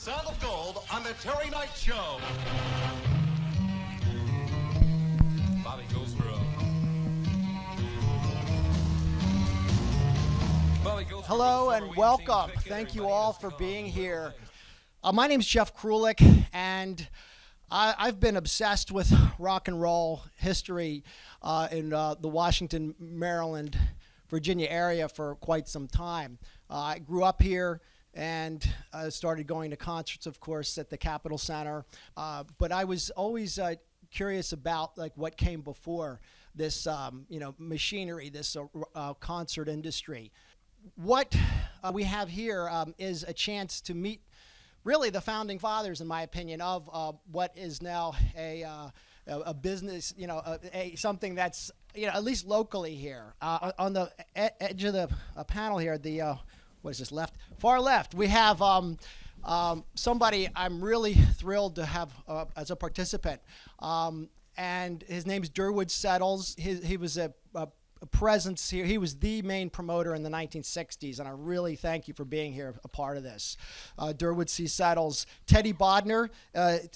Sound of Gold on the Terry Knight Show. Bobby goes for Hello and welcome. Thank you all for being here. My name's Jeff Krulik, and I've been obsessed with rock and roll history in the Washington, Maryland, Virginia area for quite some time. I grew up here and started going to concerts, of course, at the Capitol Center. But I was always curious about like what came before this, machinery, this concert industry. What we have here is a chance to meet really the founding fathers, in my opinion, of what is now a business, something that's, at least locally here. On the edge of the panel here, the what is this, left? Far left, we have somebody I'm really thrilled to have as a participant. And his name's Durwood Settles. He was a presence here. He was the main promoter in the 1960s, and I really thank you for being here, a part of this. Durwood C. Settles. Teddy Bodnar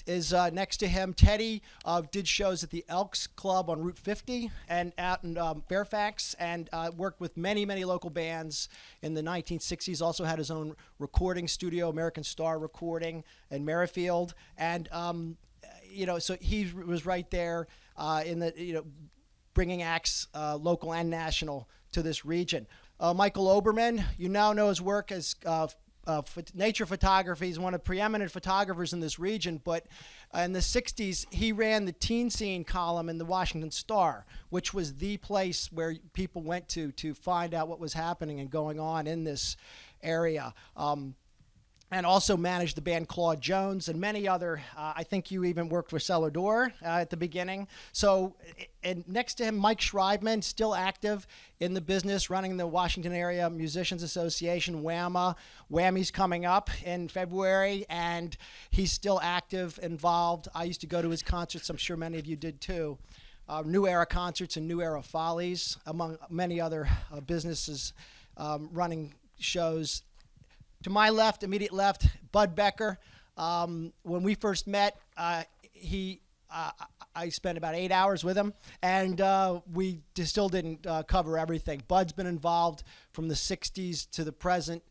is next to him. Teddy did shows at the Elks Club on Route 50 and out in Fairfax, and worked with many, many local bands in the 1960s. Also had his own recording studio, American Star Recording in Merrifield, and so he was right there in the bringing acts, local and national, to this region. Michael Oberman, you now know his work as nature photography. He's one of the preeminent photographers in this region, but in the 60s, he ran the teen scene column in the Washington Star, which was the place where people went to find out what was happening and going on in this area. And also managed the band Claude Jones and many other, I think you even worked for Cellar Door at the beginning. So, and next to him, Mike Schreibman, still active in the business, running the Washington Area Musicians Association, WAMA. Whammy's coming up in February, and he's still active, involved. I used to go to his concerts. I'm sure many of you did too. New Era concerts and New Era Follies, among many other businesses running shows. To my left, immediate left, Bud Becker. When we first met, I spent about 8 hours with him, and we still didn't cover everything. Bud's been involved from the 60s to the present.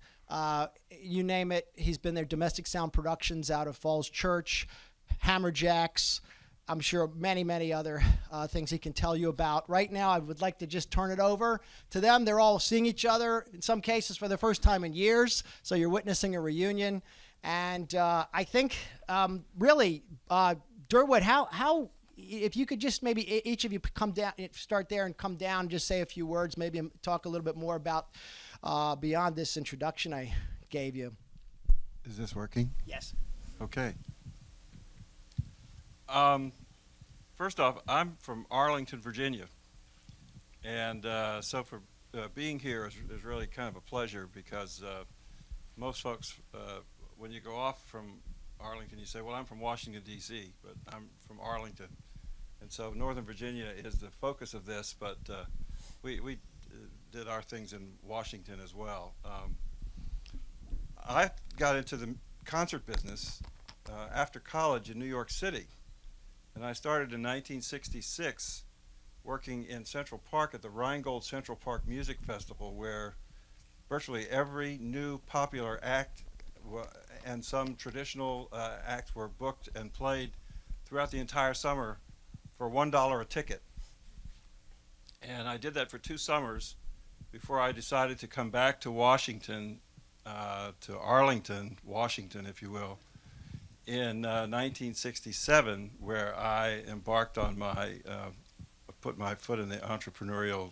You name it, he's been there. Domestic Sound Productions out of Falls Church, Hammerjacks. I'm sure many, many other things he can tell you about. Right now, I would like to just turn it over to them. They're all seeing each other, in some cases for the first time in years, so you're witnessing a reunion. And I think, really, Durwood, how, if you could just maybe each of you come down, start there and come down, just say a few words, maybe talk a little bit more about beyond this introduction I gave you. Is this working? Yes. Okay. First off, I'm from Arlington, Virginia, and so for being here is really kind of a pleasure, because most folks, when you go off from Arlington, you say, well, I'm from Washington, D.C., but I'm from Arlington. And so Northern Virginia is the focus of this, but we did our things in Washington as well. I got into the concert business after college in New York City. And I started in 1966 working in Central Park at the Rheingold Central Park Music Festival, where virtually every new popular act and some traditional acts were booked and played throughout the entire summer for $1 a ticket. And I did that for 2 summers before I decided to come back to Washington, to Arlington, Washington, if you will, in 1967, where I embarked on put my foot in the entrepreneurial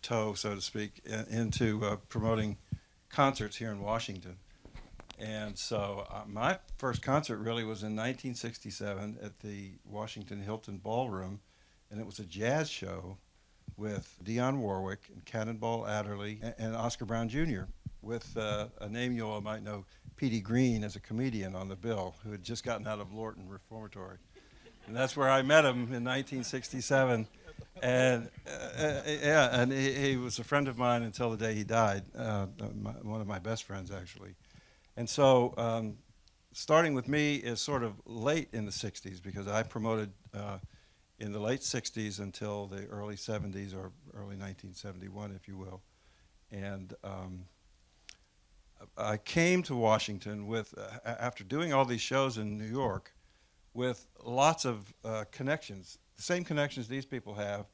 toe, so to speak, into promoting concerts here in Washington. And so my first concert really was in 1967 at the Washington Hilton Ballroom, and it was a jazz show with Dionne Warwick and Cannonball Adderley and Oscar Brown Jr., with a name you all might know, Petey Green, as a comedian on the bill, who had just gotten out of Lorton Reformatory. And that's where I met him in 1967. And and he was a friend of mine until the day he died, one of my best friends, actually. And so starting with me is sort of late in the 60s because I promoted in the late 60s until the early 70s or early 1971, if you will. And I came to Washington with, after doing all these shows in New York, with lots of connections, the same connections these people have,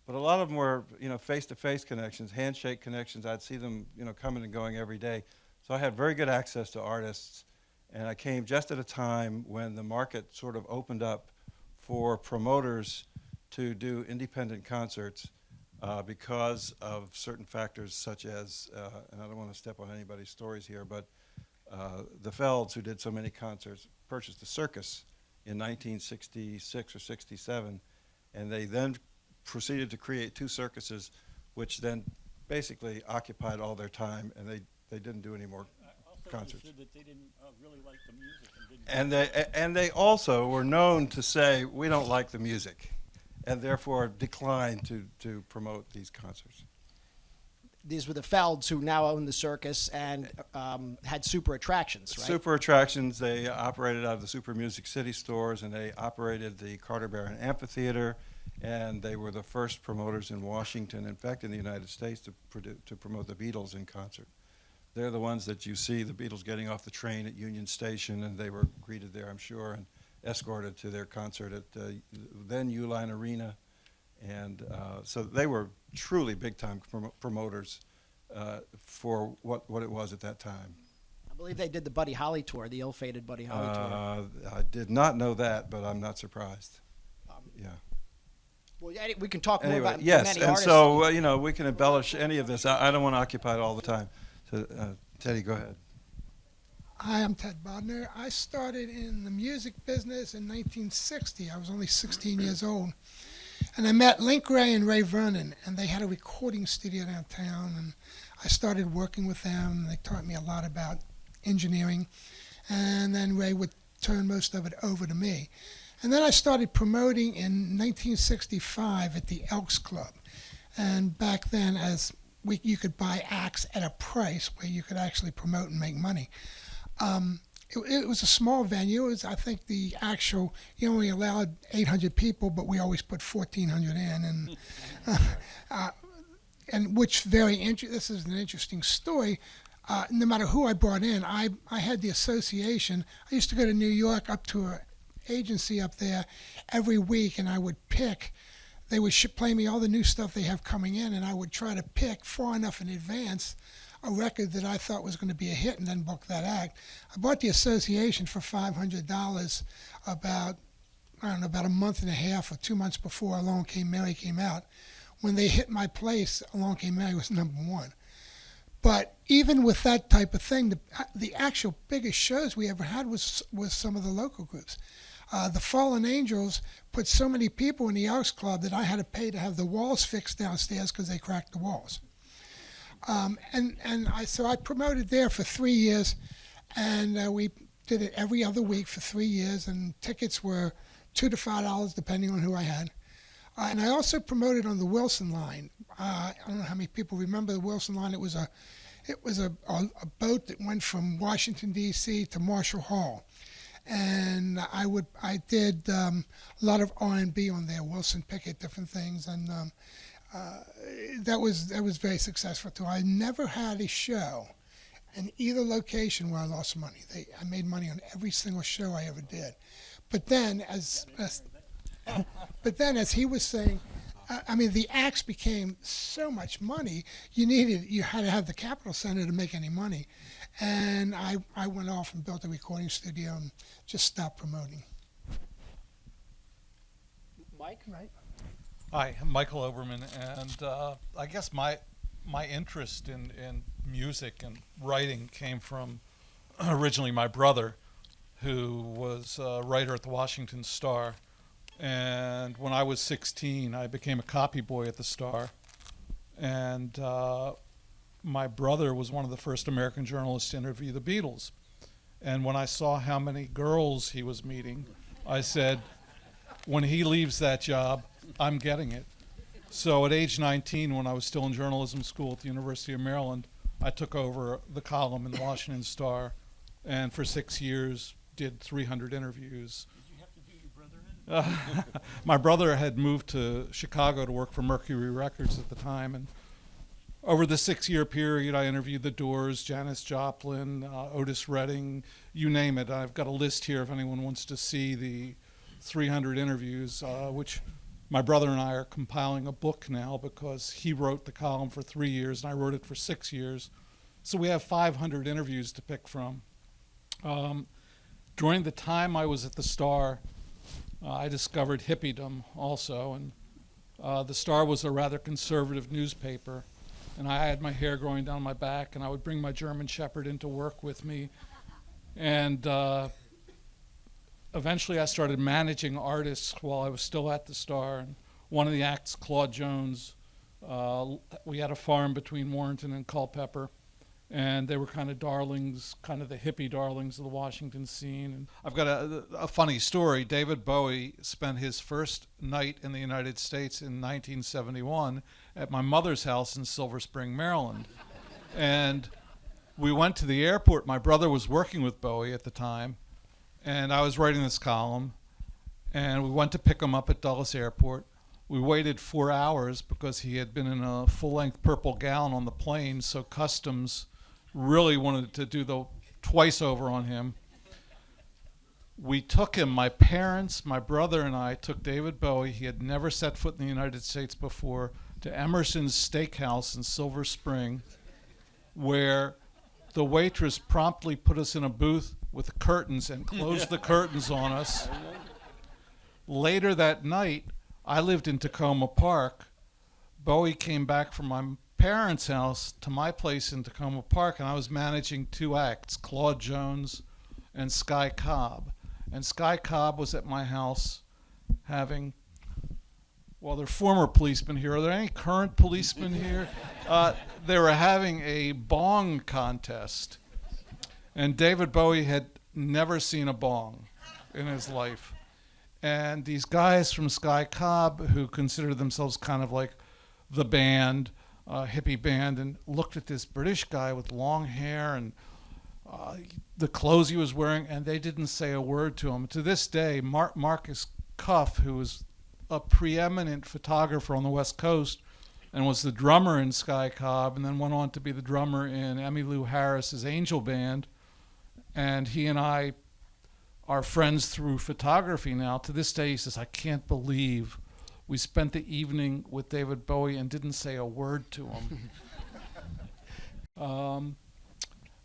but a lot of them were, face-to-face connections, handshake connections. I'd see them, coming and going every day. So I had very good access to artists, and I came just at a time when the market sort of opened up for promoters to do independent concerts because of certain factors such as, and I don't want to step on anybody's stories here, but the Felds, who did so many concerts, purchased a circus in 1966 or 67, and they then proceeded to create two circuses, which then basically occupied all their time, and they didn't do any more concerts. That they didn't really like the music and didn't And they also were known to say, we don't like the music, and therefore declined to promote these concerts. These were the Felds, who now own the circus and had Super Attractions, right? Super Attractions, they operated out of the Super Music City stores, and they operated the Carter Barron Amphitheater, and they were the first promoters in Washington, in fact in the United States, to promote the Beatles in concert. They're the ones that you see the Beatles getting off the train at Union Station, and they were greeted there, I'm sure, and escorted to their concert at then Uline Arena. And so they were truly big-time promoters for what it was at that time. I believe they did the Buddy Holly tour, the ill-fated Buddy Holly tour. I did not know that, but I'm not surprised. Yeah. Well, we can talk more Anyway, about yes, many and artists. so we can embellish any of this. I don't want to occupy it all the time. So, Teddy, go ahead. Hi, I'm Ted Bodnar. I started in the music business in 1960. I was only 16 years old. And I met Link Ray and Ray Vernon, and they had a recording studio downtown, and I started working with them. They taught me a lot about engineering, and then Ray would turn most of it over to me. And then I started promoting in 1965 at the Elks Club. And back then, you could buy acts at a price where you could actually promote and make money. It was a small venue. I think you only allowed 800 people, but we always put 1,400 in. And which this is an interesting story. No matter who I brought in, I had the association. I used to go to New York up to an agency up there every week, and I would pick. They would play me all the new stuff they have coming in, and I would try to pick far enough in advance a record that I thought was going to be a hit and then book that act. I bought the association for $500 about a month and a half or 2 months before Along Came Mary came out. When they hit my place, Along Came Mary was #1. But even with that type of thing, the actual biggest shows we ever had was some of the local groups. The Fallen Angels put so many people in the Elks Club that I had to pay to have the walls fixed downstairs because they cracked the walls. So I promoted there for 3 years, and we did it every other week for 3 years, and tickets were $2 to $5 depending on who I had. And I also promoted on the Wilson Line. I don't know how many people remember the Wilson Line. It was a boat that went from Washington D.C. to Marshall Hall, and I did a lot of R&B on there. Wilson Pickett, different things, and that was very successful too. I never had a show in either location where I lost money. I made money on every single show I ever did. But then, as he was saying, the acts became so much money. You had to have the Capitol Center to make any money, and I went off and built a recording studio and just stopped promoting. Mike, right? Hi, I'm Michael Oberman, and I guess my interest in music and writing came from originally my brother, who was a writer at the Washington Star. And when I was 16, I became a copy boy at the Star. And my brother was one of the first American journalists to interview the Beatles. And when I saw how many girls he was meeting, I said, when he leaves that job, I'm getting it. So at age 19, when I was still in journalism school at the University of Maryland, I took over the column in the Washington Star, and for 6 years did 300 interviews. Did you have to do your brother in? My brother had moved to Chicago to work for Mercury Records at the time, and over the 6-year period, I interviewed The Doors, Janis Joplin, Otis Redding, you name it. I've got a list here if anyone wants to see the 300 interviews, which my brother and I are compiling a book now because he wrote the column for 3 years and I wrote it for 6 years. So we have 500 interviews to pick from. During the time I was at the Star, I discovered hippiedom also, and the Star was a rather conservative newspaper. And I had my hair growing down my back, and I would bring my German Shepherd into work with me. And eventually I started managing artists while I was still at the Star. And one of the acts, Claude Jones, we had a farm between Warrenton and Culpeper, and they were kind of darlings, kind of the hippie darlings of the Washington scene. And I've got a funny story. David Bowie spent his first night in the United States in 1971 at my mother's house in Silver Spring, Maryland. And we went to the airport. My brother was working with Bowie at the time, and I was writing this column, and we went to pick him up at Dulles Airport. We waited 4 hours because he had been in a full-length purple gown on the plane, so customs really wanted to do the twice over on him. We took him, my parents, my brother, and I took David Bowie. He had never set foot in the United States before, to Emerson's Steakhouse in Silver Spring, where the waitress promptly put us in a booth with curtains and closed the curtains on us. Later that night, I lived in Tacoma Park. Bowie came back from my parents' house to my place in Tacoma Park, and I was managing 2 acts, Claude Jones and Sky Cobb. And Sky Cobb was at my house having, well, there are former policemen here. Are there any current policemen here? They were having a bong contest. And David Bowie had never seen a bong in his life. And these guys from Sky Cobb, who considered themselves kind of like the band, hippie band, and looked at this British guy with long hair and the clothes he was wearing, and they didn't say a word to him. To this day, Marcus Cuff, who was a preeminent photographer on the West Coast and was the drummer in Sky Cobb and then went on to be the drummer in Emmylou Harris's Angel Band, and he and I are friends through photography now. To this day, he says, I can't believe we spent the evening with David Bowie and didn't say a word to him.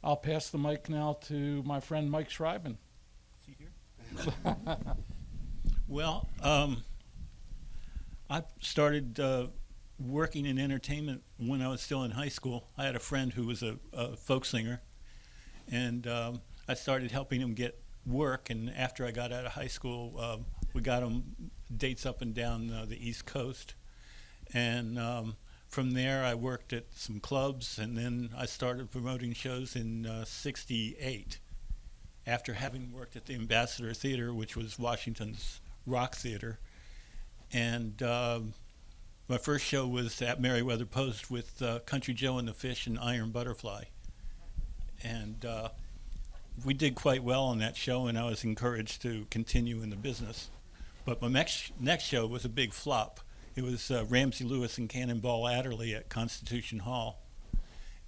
I'll pass the mic now to my friend Mike Schreibman. Is he here? Well, I started working in entertainment when I was still in high school. I had a friend who was a folk singer, and I started helping him get work. And after I got out of high school, we got him dates up and down the East Coast. And from there, I worked at some clubs, and then I started promoting shows in '68. After having worked at the Ambassador Theater, which was Washington's rock theater. And my first show was at Meriwether Post with Country Joe and the Fish and Iron Butterfly. And we did quite well on that show, and I was encouraged to continue in the business. But my next show was a big flop. It was Ramsey Lewis and Cannonball Adderley at Constitution Hall.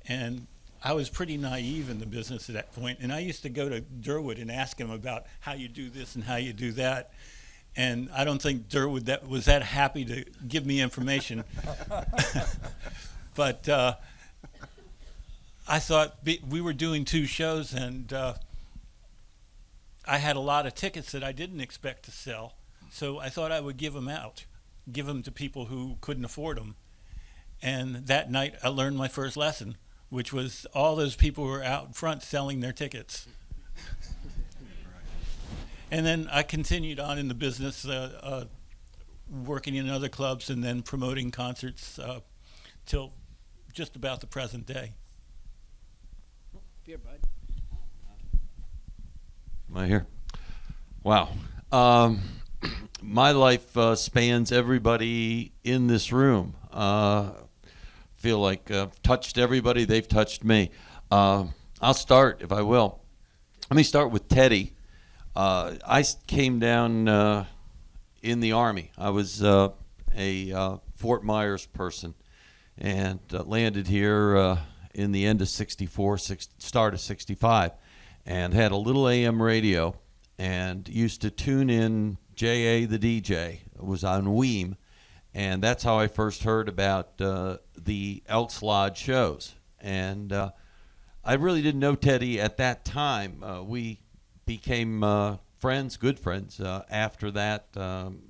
And I was pretty naive in the business at that point, and I used to go to Durwood and ask him about how you do this and how you do that. And I don't think Durwood was that happy to give me information. But I thought we were doing 2 shows, and I had a lot of tickets that I didn't expect to sell. So I thought I would give them out, give them to people who couldn't afford them. And that night I learned my first lesson, which was all those people were out front selling their tickets. And then I continued on in the business, working in other clubs and then promoting concerts till just about the present day. Beer, bud. Am I here? Wow. My life spans everybody in this room. Feel like I've touched everybody. They've touched me. I'll start, if I will. Let me start with Teddy. came down in the Army. I was a Fort Myers person, and landed here in the end of 64, start of 65, and had a little AM radio, and used to tune in J.A. the DJ. It was on Weem, and that's how I first heard about the Elks Lodge shows. And I really didn't know Teddy at that time. We became friends, good friends. After that,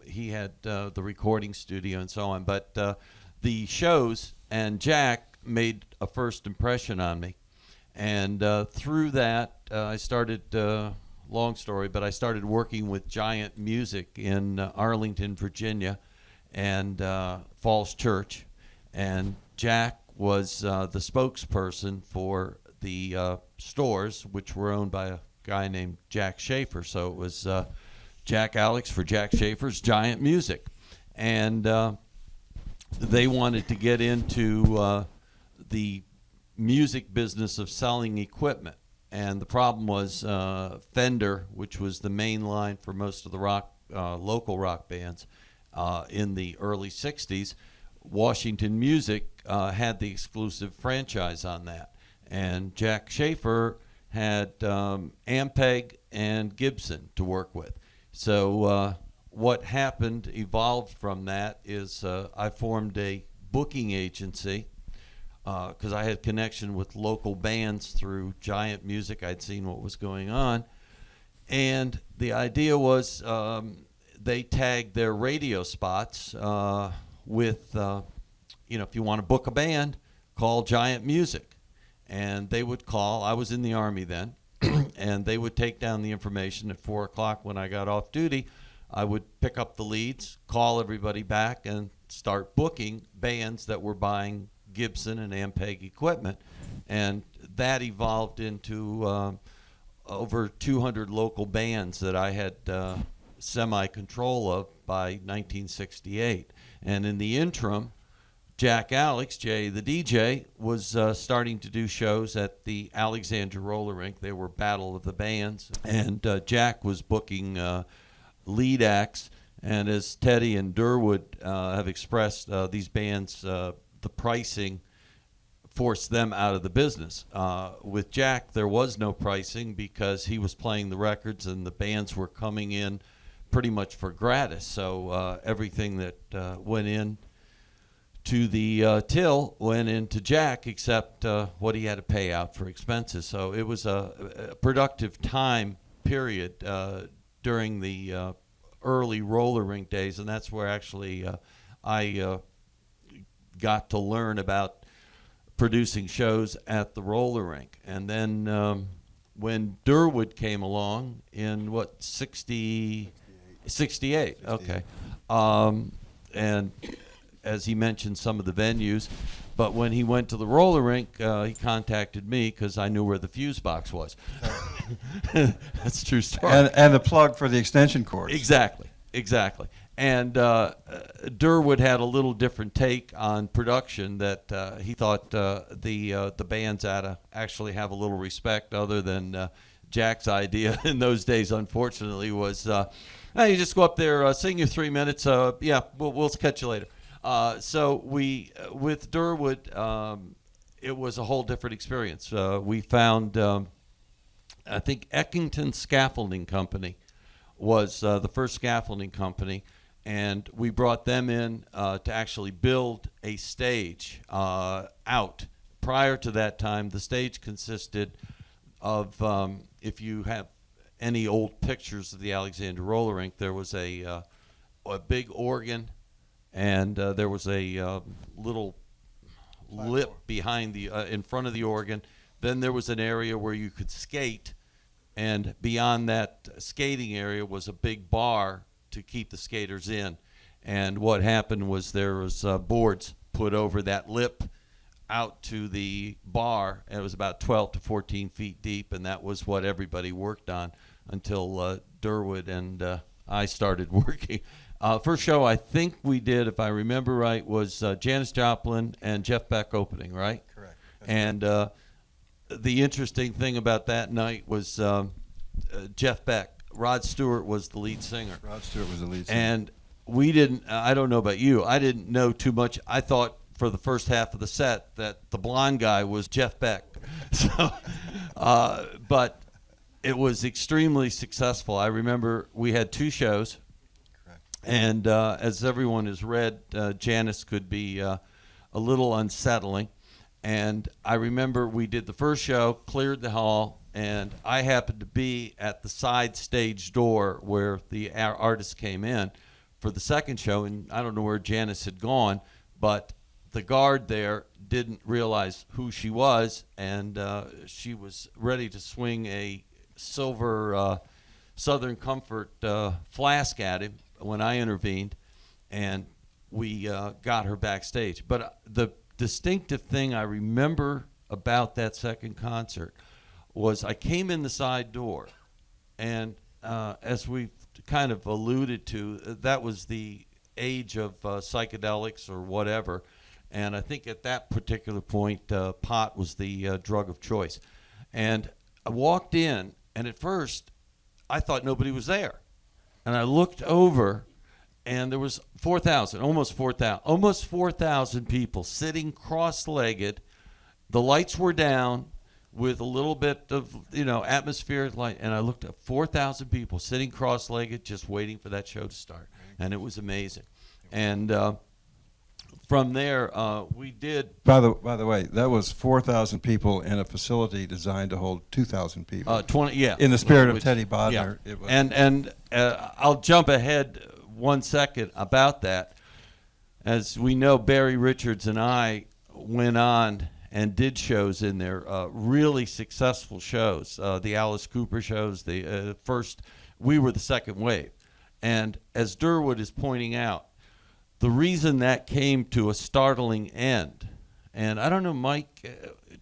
he had the recording studio and so on. But the shows and Jack made a first impression on me. And through that, I started, long story, but I started working with Giant Music in Arlington, Virginia, and Falls Church. And Jack was the spokesperson for the stores, which were owned by a guy named Jack Schaefer. So it was Jack Alex for Jack Schaefer's Giant Music. And they wanted to get into the music business of selling equipment. And the problem was Fender, which was the main line for most of the rock, local rock bands in the early 60s. Washington Music had the exclusive franchise on that. And Jack Schaefer had Ampeg and Gibson to work with. So what happened, evolved from that, is I formed a booking agency because I had connection with local bands through Giant Music. I'd seen what was going on. And the idea was they tagged their radio spots with, if you want to book a band, call Giant Music. And they would call. I was in the Army then. And they would take down the information at 4 o'clock when I got off duty. I would pick up the leads, call everybody back, and start booking bands that were buying Gibson and Ampeg equipment. And that evolved into over 200 local bands that I had semi-control of by 1968. And in the interim, Jack Alex, Jay the DJ, was starting to do shows at the Alexandra Roller Rink. They were Battle of the Bands. And Jack was booking lead acts. And as Teddy and Durwood have expressed, these bands, the pricing forced them out of the business. With Jack, there was no pricing because he was playing the records and the bands were coming in pretty much for gratis. So everything that went in to the till went into Jack, except what he had to pay out for expenses. So it was a productive time period during the early roller rink days, and that's where actually I got to learn about producing shows at the roller rink. And then when Durwood came along in 68, okay. And as he mentioned, some of the venues. But when he went to the roller rink, he contacted me because I knew where the fuse box was. That's a true story. And the plug for the extension cords. Exactly. And Durwood had a little different take on production, that he thought the bands ought to actually have a little respect, other than Jack's idea in those days, unfortunately, was, hey, you just go up there, sing your 3 minutes, we'll catch you later. So with Durwood, it was a whole different experience. We found, I think Eckington Scaffolding Company was the first scaffolding company, and we brought them in to actually build a stage out. Prior to that time, the stage consisted of, if you have any old pictures of the Alexandra Roller Rink, there was a big organ, and there was a little lip behind the in front of the organ. Then there was an area where you could skate, and beyond that skating area was a big bar to keep the skaters in. And what happened was there was boards put over that lip out to the bar, and it was about 12 to 14 feet deep, and that was what everybody worked on until Durwood and I started working. First show I think we did, if I remember right, was Janis Joplin and Jeff Beck opening, right? Correct. And the interesting thing about that night was Jeff Beck Rod Stewart was the lead singer. Rod Stewart was the lead singer. And we didn't, I don't know about you, I didn't know too much. I thought for the first half of the set that the blonde guy was Jeff Beck. So, but it was extremely successful. I remember we had 2 shows. Correct. And as everyone has read, Janice could be a little unsettling. And I remember we did the first show, cleared the hall, and I happened to be at the side stage door where the artists came in for the second show, and I don't know where Janice had gone, but the guard there didn't realize who she was, and she was ready to swing a silver Southern Comfort flask at him when I intervened, and we got her backstage. But the distinctive thing I remember about that second concert was I came in the side door, and as we kind of alluded to, that was the age of psychedelics or whatever, and I think at that particular point, pot was the drug of choice. And I walked in, and at first, I thought nobody was there. And I looked over, and there was 4,000, almost 4,000 people sitting cross-legged. The lights were down with a little bit of, atmospheric light. And I looked at 4,000 people sitting cross-legged just waiting for that show to start. And it was amazing. And from there, we did. By the way, that was 4,000 people in a facility designed to hold 2,000 people. 20, yeah. In the spirit of Which- Teddy Bodnar. Yeah. It was. And I'll jump ahead 1 second about that. As we know, Barry Richards and I went on and did shows in there, really successful shows. The Alice Cooper shows, the first, we were the second wave. And as Durwood is pointing out, the reason that came to a startling end, and I don't know, Mike,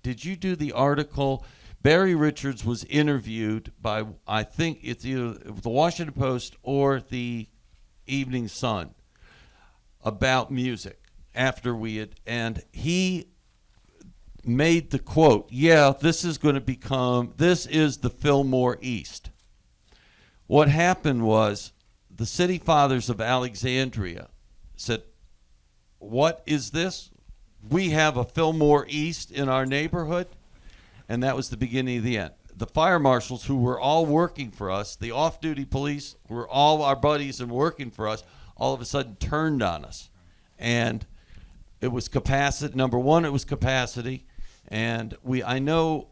did you do the article? Barry Richards was interviewed by, I think it's either the Washington Post or the Evening Sun about music after we had, and he made the quote, this is the Fillmore East. What happened was the city fathers of Alexandria said, what is this? We have a Fillmore East in our neighborhood? And that was the beginning of the end. The fire marshals, who were all working for us, the off-duty police, who were all our buddies and working for us, all of a sudden turned on us. And it was capacity. Number one, it was capacity. And I know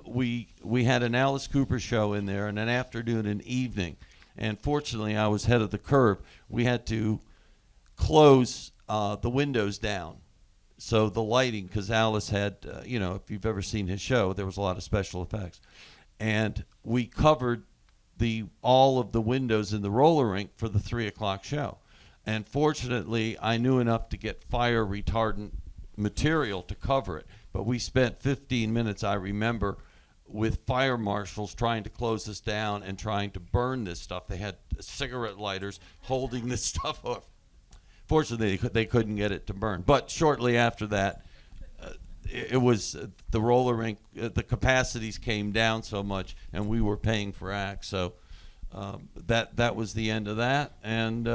we had an Alice Cooper show in there and an afternoon and evening. And fortunately, I was head of the curve. We had to close the windows down. So the lighting, because Alice had, if you've ever seen his show, there was a lot of special effects. And we covered all of the windows in the roller rink for the 3 o'clock show. And fortunately, I knew enough to get fire retardant material to cover it. But we spent 15 minutes, I remember, with fire marshals trying to close this down and trying to burn this stuff. They had cigarette lighters holding this stuff off. Fortunately, they couldn't get it to burn. But shortly after that, it was the roller rink, the capacities came down so much, and we were paying for acts. So that was the end of that. And,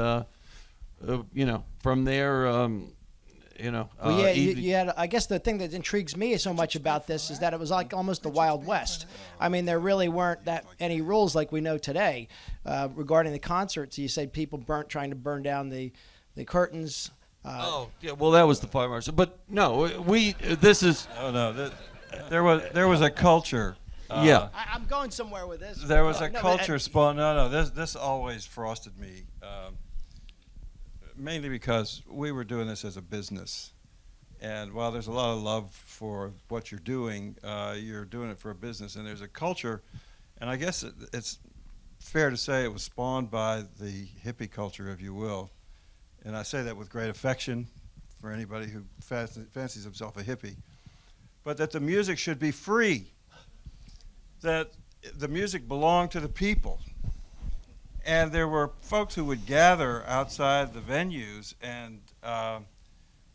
from there, Well, yeah, you had. I guess the thing that intrigues me so much about this is that it was like almost the Wild West. I mean, there really weren't that any rules like we know today regarding the concerts. You said people trying to burn down the curtains. Well, that was the fire marshal. But no, this is. Oh no, there was a culture. Yeah. I'm going somewhere with this. There was a No, culture spawn. No, this always frosted me. Mainly because we were doing this as a business. And while there's a lot of love for what you're doing it for a business. And there's a culture, and I guess it's fair to say it was spawned by the hippie culture, if you will. And I say that with great affection for anybody who fancies himself a hippie. But that the music should be free. That the music belonged to the people. And there were folks who would gather outside the venues and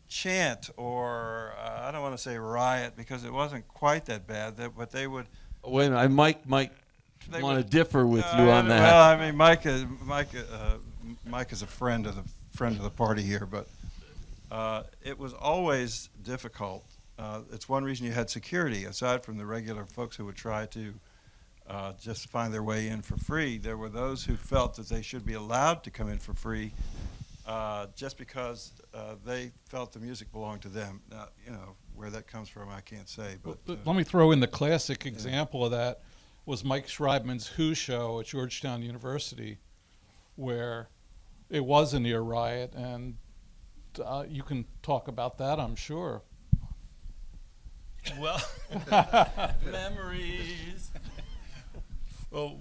chant, or I don't want to say riot because it wasn't quite that bad, but they would. Wait a minute, Mike, want to differ with you on that. Well, I mean, Mike is a friend of the party here, but it was always difficult. It's one reason you had security, aside from the regular folks who would try to just find their way in for free. There were those who felt that they should be allowed to come in for free just because they felt the music belonged to them. Now, where that comes from, I can't say. But let me throw in the classic example of that was Mike Schreibman's Who show at Georgetown University, where it was a near riot, and you can talk about that, I'm sure. Well, memories. Well,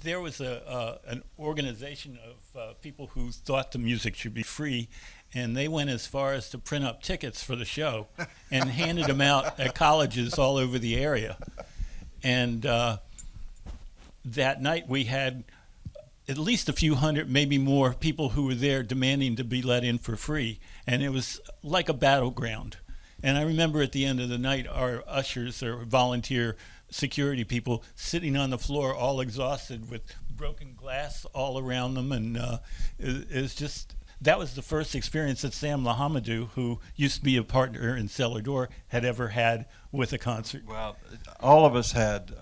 there was an organization of people who thought the music should be free, and they went as far as to print up tickets for the show and handed them out at colleges all over the area. And that night we had at least a few hundred, maybe more, people who were there demanding to be let in for free, and it was like a battleground. And I remember at the end of the night, our ushers or volunteer security people sitting on the floor all exhausted with broken glass all around them. And it's just, that was the first experience that Sam Lahamadou, who used to be a partner in Cellar Door, had ever had with a concert. Well, all of us had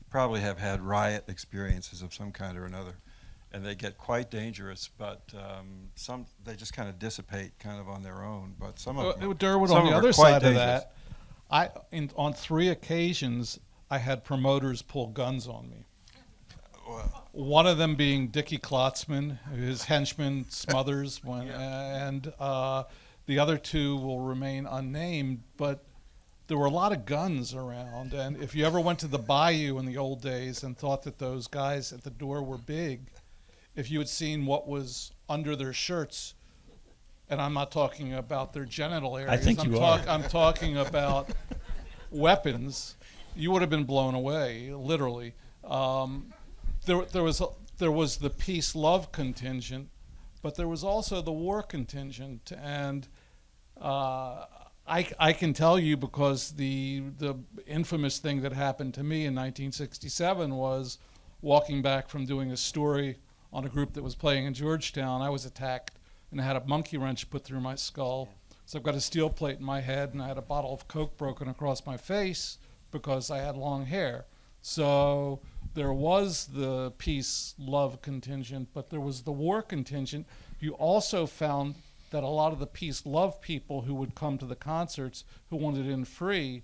probably have had riot experiences of some kind or another. And they get quite dangerous, but some they just kind of dissipate kind of on their own. But some of them, Durwood, some on the of them are other quite side of dangerous. that, on 3 occasions, I had promoters pull guns on me. Well, One of them being Dickie Klotzman, his henchman Smothers, and the other 2 will remain unnamed, but there were a lot of guns around. And if you ever went to the Bayou in the old days and thought that those guys at the door were big, if you had seen what was under their shirts, and I'm not talking about their genital areas, I think you are. I'm talking about weapons, you would have been blown away, literally. There was the peace love contingent, but there was also the war contingent, and I can tell you, because the infamous thing that happened to me in 1967 was walking back from doing a story on a group that was playing in Georgetown. I was attacked and I had a monkey wrench put through my skull. So I've got a steel plate in my head, and I had a bottle of Coke broken across my face because I had long hair. So there was the peace love contingent, but there was the war contingent. You also found that a lot of the peace love people who would come to the concerts who wanted in free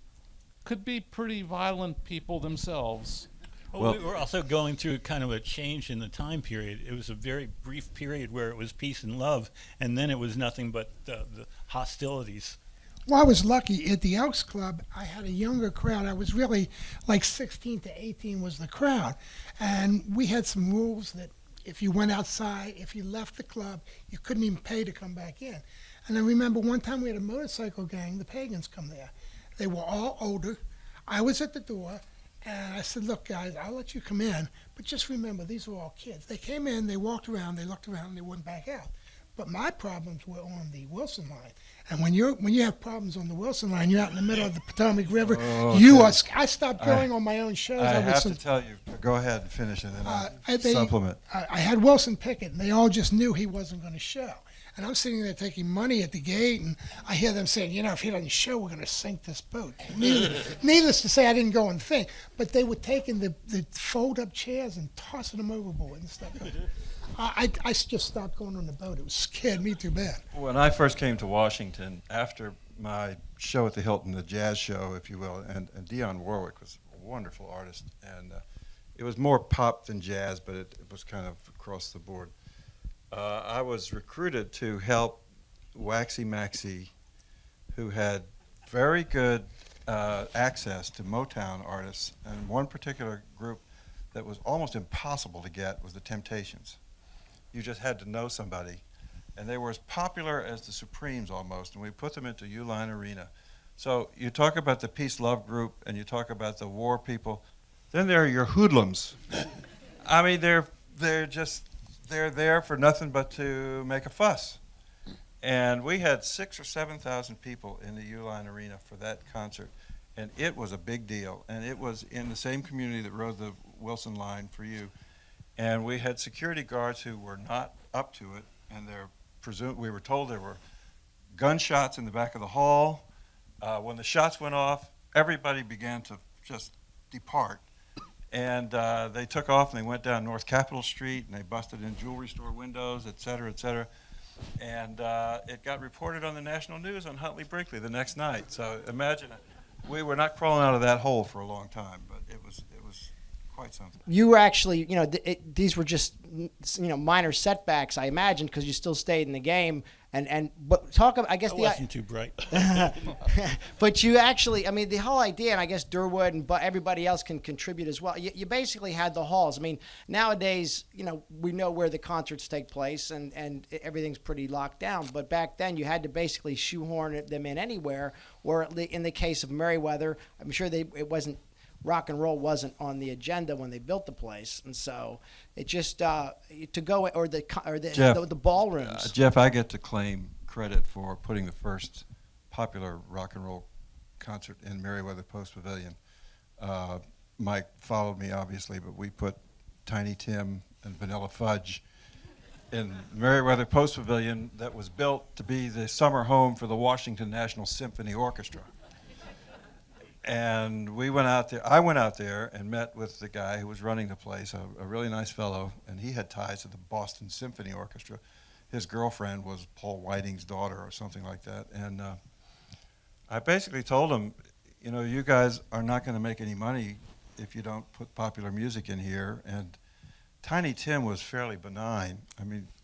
could be pretty violent people themselves. Well, we were also going through kind of a change in the time period. It was a very brief period where it was peace and love, and then it was nothing but the hostilities. Well, I was lucky. At the Elks Club, I had a younger crowd. I was really like 16 to 18 was the crowd. And we had some rules that if you went outside, if you left the club, you couldn't even pay to come back in. And I remember one time we had a motorcycle gang, the Pagans, come there. They were all older. I was at the door. And I said, look, guys, I'll let you come in, but just remember, these are all kids. They came in, they walked around, they looked around, and they went back out. But my problems were on the Wilson line. And when you have problems on the Wilson line, you're out in the middle of the Potomac River. I stopped going on my own shows. I have to tell you, go ahead and finish it, and I'll supplement. I had Wilson Pickett, and they all just knew he wasn't going to show. And I'm sitting there taking money at the gate, and I hear them saying, if he doesn't show, we're going to sink this boat. Needless to say, I didn't go and think, but they were taking the fold-up chairs and tossing them overboard and stuff. I just stopped going on the boat. It scared me too bad. When I first came to Washington, after my show at the Hilton, the jazz show, if you will, and Dionne Warwick was a wonderful artist, and it was more pop than jazz, but it was kind of across the board. I was recruited to help Waxy Maxey, who had very good access to Motown artists, and one particular group that was almost impossible to get was the Temptations. You just had to know somebody, and they were as popular as the Supremes almost, and we put them into Uline Arena. So you talk about the peace love group, and you talk about the war people, then there are your hoodlums. I mean, they're there for nothing but to make a fuss. And we had 6,000 or 7,000 people in the Uline Arena for that concert, and it was a big deal. And it was in the same community that rode the Wilson line for you. And we had security guards who were not up to it, and we were told there were gunshots in the back of the hall. When the shots went off, everybody began to just depart. And they took off and they went down North Capitol Street and they busted in jewelry store windows, et cetera, et cetera. And it got reported on the national news on Huntley Brinkley the next night. So imagine it. We were not crawling out of that hole for a long time, but it was quite something. You were actually, these were just, minor setbacks, I imagine, because you still stayed in the game. But talk about, I guess I wasn't too bright. But you actually, the whole idea, and I guess Durwood and everybody else can contribute as well. You basically had the halls. Nowadays, we know where the concerts take place and everything's pretty locked down. But back then, you had to basically shoehorn them in anywhere. Or in the case of Merriweather, I'm sure rock and roll wasn't on the agenda when they built the place, and so it just to go or the ballrooms. Jeff, I get to claim credit for putting the first popular rock and roll concert in Merriweather Post Pavilion. Mike followed me, obviously, but we put Tiny Tim and Vanilla Fudge in Merriweather Post Pavilion that was built to be the summer home for the Washington National Symphony Orchestra. And I went out there and met with the guy who was running the place, a really nice fellow, and he had ties to the Boston Symphony Orchestra. His girlfriend was Paul Whiting's daughter or something like that. And I basically told him, you guys are not going to make any money if you don't put popular music in here. And Tiny Tim was fairly benign.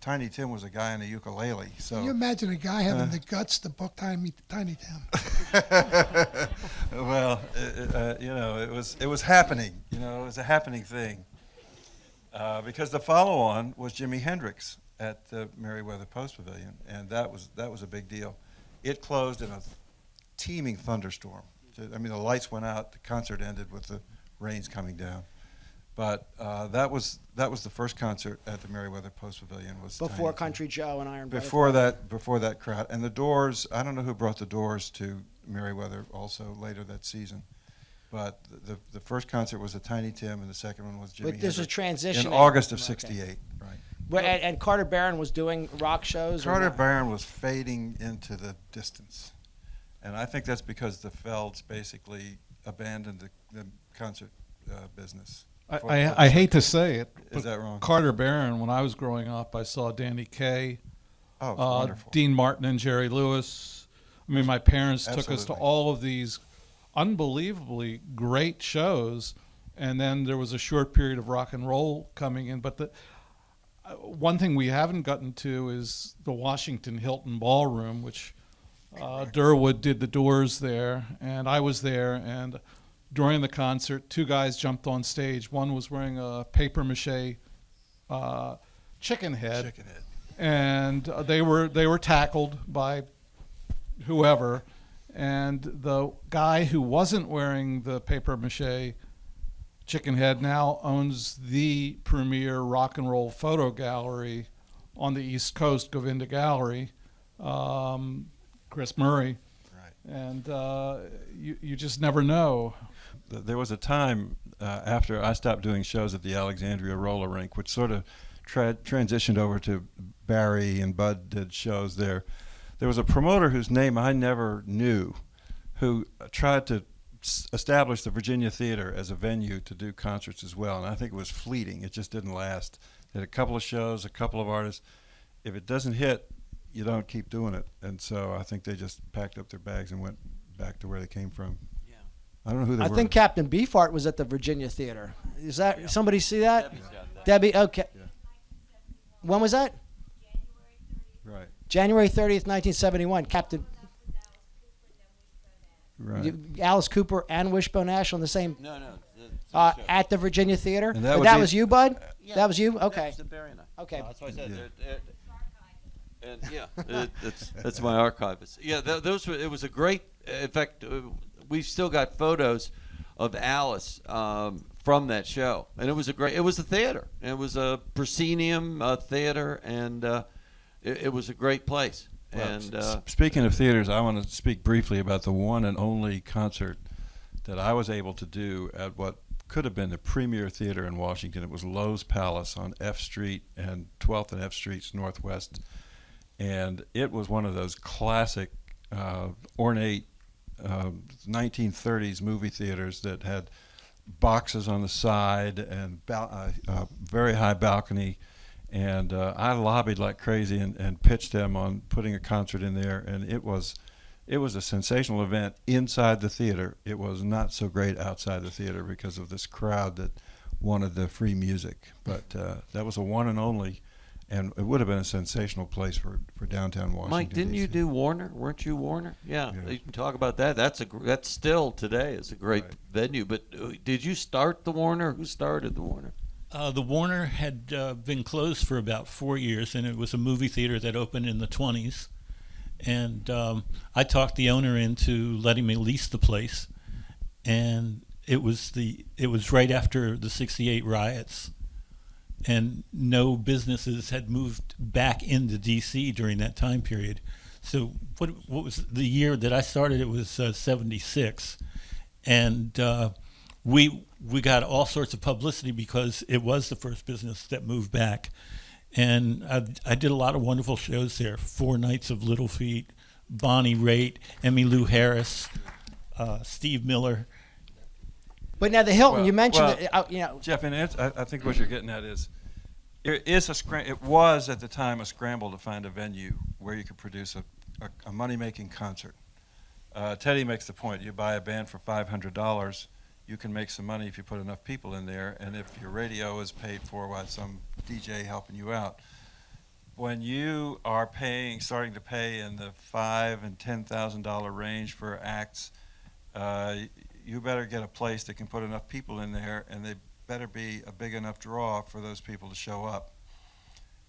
Tiny Tim was a guy on a ukulele. So Can you imagine a guy having the guts to book Tiny Tim? Well, it was happening. It was a happening thing. Because the follow-on was Jimi Hendrix at the Merriweather Post Pavilion, and that was a big deal. It closed in a teeming thunderstorm. The lights went out. The concert ended with the rains coming down. But that was the first concert at the Merriweather Post Pavilion. Was before Tiny Country Joe and Iron Before that crowd, and the Doors. I don't know who brought the Doors to Merriweather also later that season, but the first concert was a Tiny Tim, and the second one was Jimi But there's a Hendrix transition in August of '68. Okay. Right. And Carter Barron was doing rock shows. Carter Barron was fading into the distance, and I think that's because the Felds basically abandoned the concert business. I hate to say it. Is that wrong? Carter Barron, when I was growing up, I saw Danny Kaye, wonderful. Dean Martin and Jerry Lewis. My parents took us to Absolutely. all of these unbelievably great shows, and then there was a short period of rock and roll coming in. But the one thing we haven't gotten to is the Washington Hilton Ballroom, which Durwood did the Doors there, and I was there, and during the concert, two guys jumped on stage. One was wearing a papier-mâché chicken head, and they were tackled by whoever. And the guy who wasn't wearing the papier-mâché chicken head now owns the premier rock and roll photo gallery on the East Coast, Govinda Gallery, Chris Murray. Right. And you just never know. There was a time after I stopped doing shows at the Alexandria roller rink, which sort of transitioned over to Barry and Bud did shows there. There was a promoter whose name I never knew who tried to establish the Virginia Theater as a venue to do concerts as well, and I think it was fleeting. It just didn't last. They had a couple of shows, a couple of artists. If it doesn't hit, you don't keep doing it. And so I think they just packed up their bags and went back to where they came from. I don't know who they were. I think Captain Beefheart was at the Virginia Theater. Is that somebody see that? Debbie's got that. Debbie, okay. Yeah. When was that? Right. January 30th, 1971. Captain Right. Alice Cooper and Wishbone Ash on the same No. at the Virginia Theater. And that that was was you, Bud. Yeah, That was you. That Okay. was the Barry and I. Okay. That's what I said. Yeah. That's my archivist. Yeah, those were. It was a great. In fact, we've still got photos of Alice from that show, and it was a great. It was a theater. It was a proscenium theater, and it was a great place. Well, And speaking of theaters, I want to speak briefly about the one and only concert that I was able to do at what could have been the premier theater in Washington. It was Lowe's Palace on F Street and 12th and F Streets Northwest. And it was one of those classic, ornate 1930s movie theaters that had boxes on the side and very high balcony. And I lobbied like crazy and pitched them on putting a concert in there. And it was a sensational event inside the theater. It was not so great outside the theater because of this crowd that wanted the free music. But that was a one and only, and it would have been a sensational place for downtown Washington. Mike, didn't you do Warner? Weren't you Warner? Yeah, you can talk about that. That's still today is a great venue. But did you start the Warner? Who started the Warner? The Warner had been closed for about 4 years, and it was a movie theater that opened in the 20s. And I talked the owner into letting me lease the place, and it was right after the '68 riots, and no businesses had moved back into D.C. during that time period. So what was the year that I started? It was '76, and we got all sorts of publicity because it was the first business that moved back. And I did a lot of wonderful shows there. 4 Nights of Little Feat, Bonnie Raitt, Emmylou Harris, Steve Miller. But now the Hilton, Well- you mentioned well, that, Jeff, and I think what you're getting at is, it was at the time a scramble to find a venue where you could produce a money-making concert. Teddy makes the point, you buy a band for $500, you can make some money if you put enough people in there, and if your radio is paid for by some DJ helping you out. When you are starting to pay in the $5,000 and $10,000 range for acts, you better get a place that can put enough people in there, and they better be a big enough draw for those people to show up.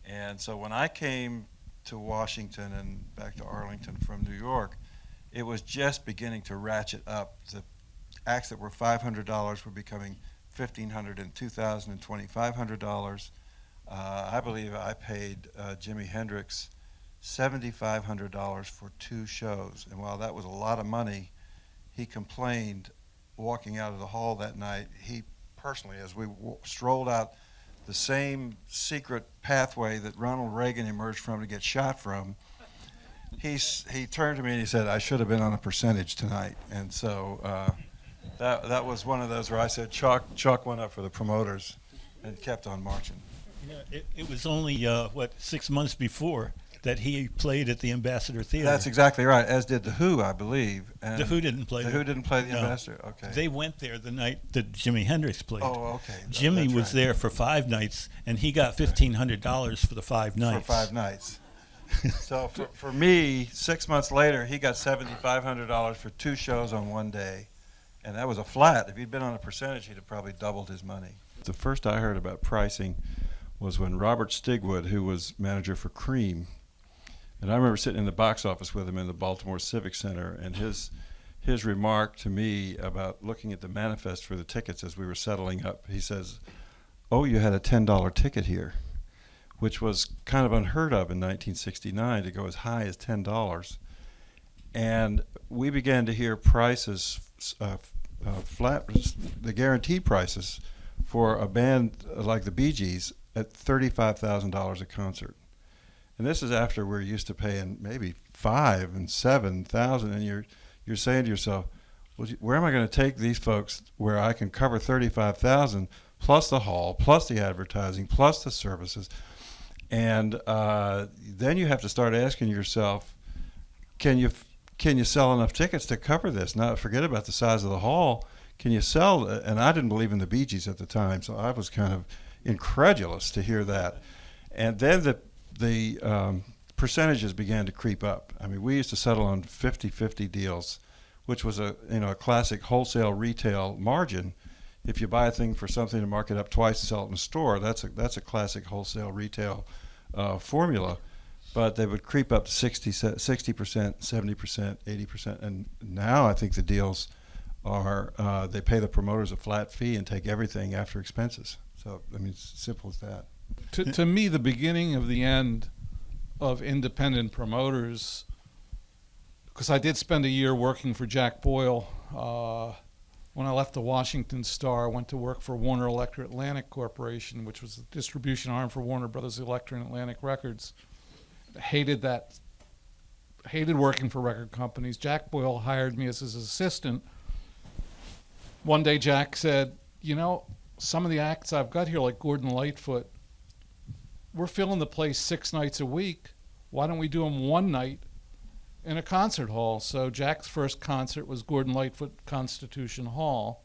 And so when I came to Washington and back to Arlington from New York, it was just beginning to ratchet up. The acts that were $500 were becoming $1,500 and $2,000 and $2,500. I believe I paid Jimi Hendrix $7,500 for 2 shows, and while that was a lot of money, he complained walking out of the hall that night. He personally, as we strolled out the same secret pathway that Ronald Reagan emerged from to get shot from, he turned to me and he said, "I should have been on a percentage tonight." And so that was one of those where I said, chalk one up for the promoters, and kept on marching. It was only 6 months before that he played at the Ambassador Theater. That's exactly right, as did The Who, I believe. And The Who didn't play The there. Who didn't play the No. Ambassador, okay. They went there the night that Jimi Hendrix played. Oh, okay. Jimmy That's was right. there for 5 nights, and he got $1,500 for the 5 nights. For 5 nights. So for me, 6 months later, he got $7,500 for 2 shows on one day. And that was a flat. If he'd been on a percentage, he'd have probably doubled his money. The first I heard about pricing was when Robert Stigwood, who was manager for Cream, and I remember sitting in the box office with him in the Baltimore Civic Center, and his remark to me about looking at the manifest for the tickets as we were settling up, he says, "Oh, you had a $10 ticket here," which was kind of unheard of in 1969 to go as high as $10. And we began to hear prices, flat, the guaranteed prices for a band like the Bee Gees at $35,000 a concert. And this is after we're used to paying maybe $5,000 and $7,000, and you're saying to yourself, well, where am I going to take these folks where I can cover $35,000 plus the hall, plus the advertising, plus the services? And then you have to start asking yourself, can you sell enough tickets to cover this? Now, forget about the size of the hall. Can you sell? And I didn't believe in the Bee Gees at the time, so I was kind of incredulous to hear that. And then the percentages began to creep up. I mean, we used to settle on 50-50 deals, which was a classic wholesale retail margin. If you buy a thing for something to mark it up twice and sell it in a store, that's a classic wholesale retail formula. But they would creep up to 60%, 70%, 80%, and now I think the deals are they pay the promoters a flat fee and take everything after expenses. So I mean, it's simple as that. To me, the beginning of the end of independent promoters, because I did spend a year working for Jack Boyle when I left the Washington Star, I went to work for Warner Electric Atlantic Corporation, which was the distribution arm for Warner Brothers Electric and Atlantic Records. Hated working for record companies. Jack Boyle hired me as his assistant. One day Jack said, you know, some of the acts I've got here, like Gordon Lightfoot, we're filling the place 6 nights a week. Why don't we do them one night in a concert hall? So Jack's first concert was Gordon Lightfoot Constitution Hall.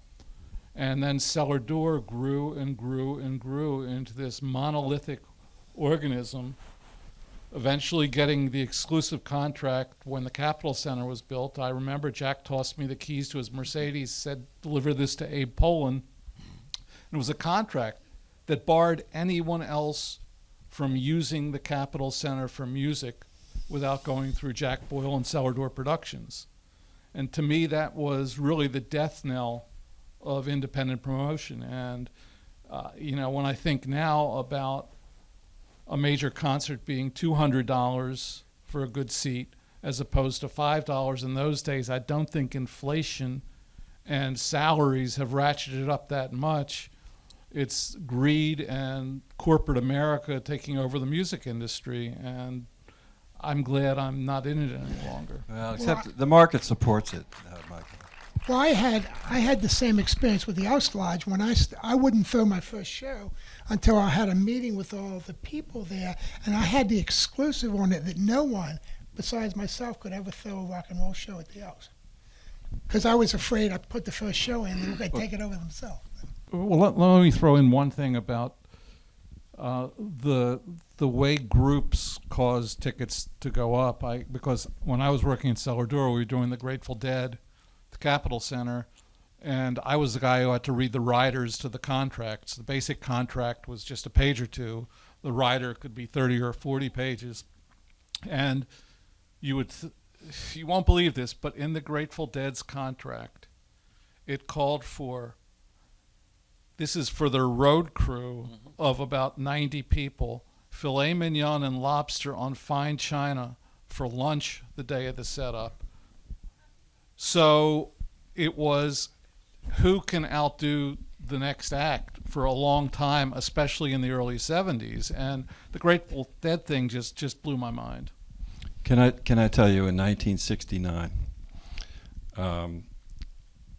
And then Cellar Door grew and grew and grew into this monolithic organism, eventually getting the exclusive contract when the Capitol Center was built. I remember Jack tossed me the keys to his Mercedes, said, deliver this to Abe Poland. And it was a contract that barred anyone else from using the Capitol Center for music without going through Jack Boyle and Cellar Door Productions. And to me, that was really the death knell of independent promotion. And, when I think now about a major concert being $200 for a good seat as opposed to $5 in those days, I don't think inflation and salaries have ratcheted up that much. It's greed and corporate America taking over the music industry, and I'm glad I'm not in it any longer. Well, except the market supports it, Michael. Well, I had the same experience with the House Lodge when I wouldn't throw my first show until I had a meeting with all the people there, and I had the exclusive on it that no one besides myself could ever throw a rock and roll show at the House, because I was afraid I'd put the first show in and they'd take it over themselves. Well, let me throw in one thing about the way groups cause tickets to go up. Because when I was working at Cellar Door, we were doing the Grateful Dead, the Capitol Center, and I was the guy who had to read the riders to the contracts. The basic contract was just a page or two. The rider could be 30 or 40 pages, and you won't believe this, but in the Grateful Dead's contract, it called for. This is for their road crew of about 90 people, filet mignon and lobster on fine china for lunch the day of the setup. So it was who can outdo the next act for a long time, especially in the early 70s. And the Grateful Dead thing just blew my mind. Can I tell you, in 1969,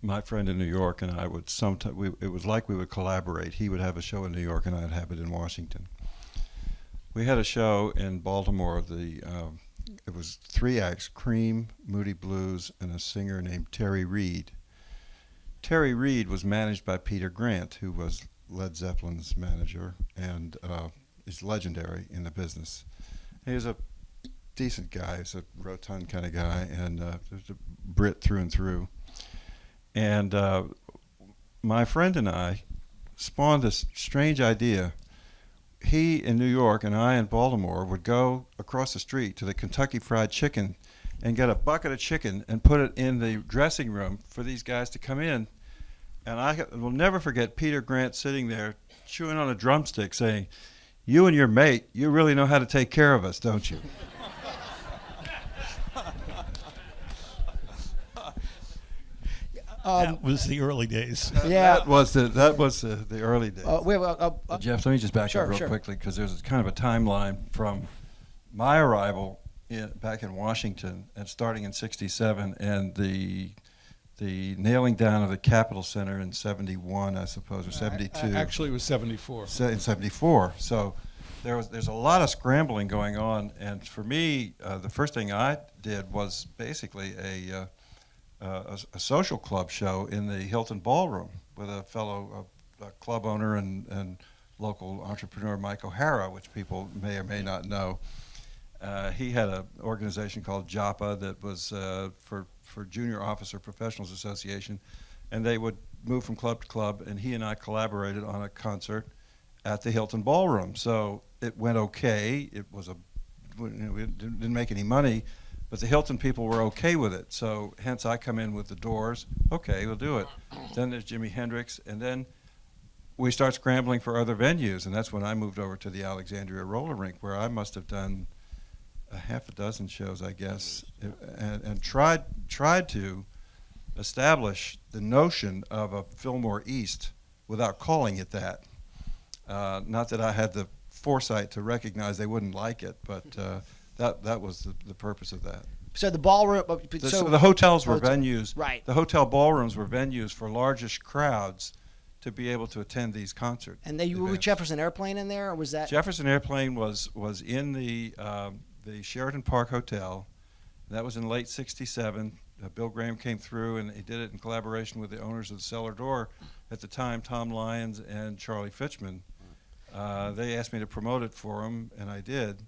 my friend in New York and I would it was like we would collaborate. He would have a show in New York and I'd have it in Washington. We had a show in Baltimore. It was 3 acts: Cream, Moody Blues, and a singer named Terry Reid. Terry Reid was managed by Peter Grant, who was Led Zeppelin's manager and is legendary in the business. He was a decent guy. He's a rotund kind of guy and a Brit through and through. And my friend and I spawned this strange idea. He in New York and I in Baltimore would go across the street to the Kentucky Fried Chicken and get a bucket of chicken and put it in the dressing room for these guys to come in. And I will never forget Peter Grant sitting there chewing on a drumstick saying, "You and your mate, you really know how to take care of us, don't you?" That was the early days. Yeah. That was the early days. Jeff, let me just back Sure, up real sure. quickly, because there's kind of a timeline from my arrival back in Washington and starting in '67 and the nailing down of the Capitol Center in '71, I suppose, or '72. Actually, it was 74. In '74. So there's a lot of scrambling going on, and for me, the first thing I did was basically a social club show in the Hilton Ballroom with a fellow club owner and local entrepreneur, Mike O'Hara, which people may or may not know. He had an organization called JAPA that was for Junior Officer Professionals Association, and they would move from club to club, and he and I collaborated on a concert at the Hilton Ballroom. So it went okay. It didn't make any money, but the Hilton people were okay with it. So hence I come in with the Doors. Okay, we'll do it. Then there's Jimi Hendrix, and then we start scrambling for other venues, and that's when I moved over to the Alexandria Roller Rink, where I must have done a half a dozen shows, I guess, and tried to establish the notion of a Fillmore East without calling it that. Not that I had the foresight to recognize they wouldn't like it, but that was the purpose of that. So the ballroom. So the hotels were venues. Right. The hotel ballrooms were venues for largest crowds to be able to attend these concerts. And they were with Jefferson Airplane in there, or was that? Jefferson Airplane was in the Sheraton Park Hotel. That was in late '67. Bill Graham came through, and he did it in collaboration with the owners of the Cellar Door at the time, Tom Lyons and Charlie Fitchman. They asked me to promote it for them, and I did.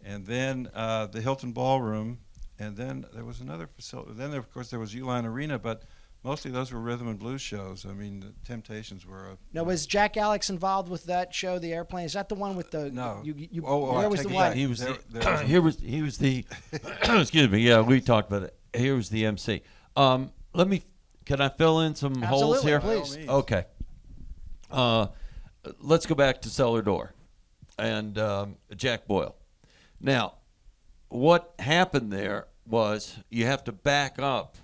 And then the Hilton Ballroom, and then there was another facility. Then, of course, there was Uline Arena, but mostly those were rhythm and blues shows. I mean, the Temptations were a... Now, was Jack Alex involved with that show, The Airplane? Is that the one with the... No. Where was the one? He was the excuse me. Yeah, we talked about it. Here was the MC. Can I fill in some holes Absolutely, here? please. Okay. Let's go back to Cellar Door and Jack Boyle. Now, what happened there was you have to back up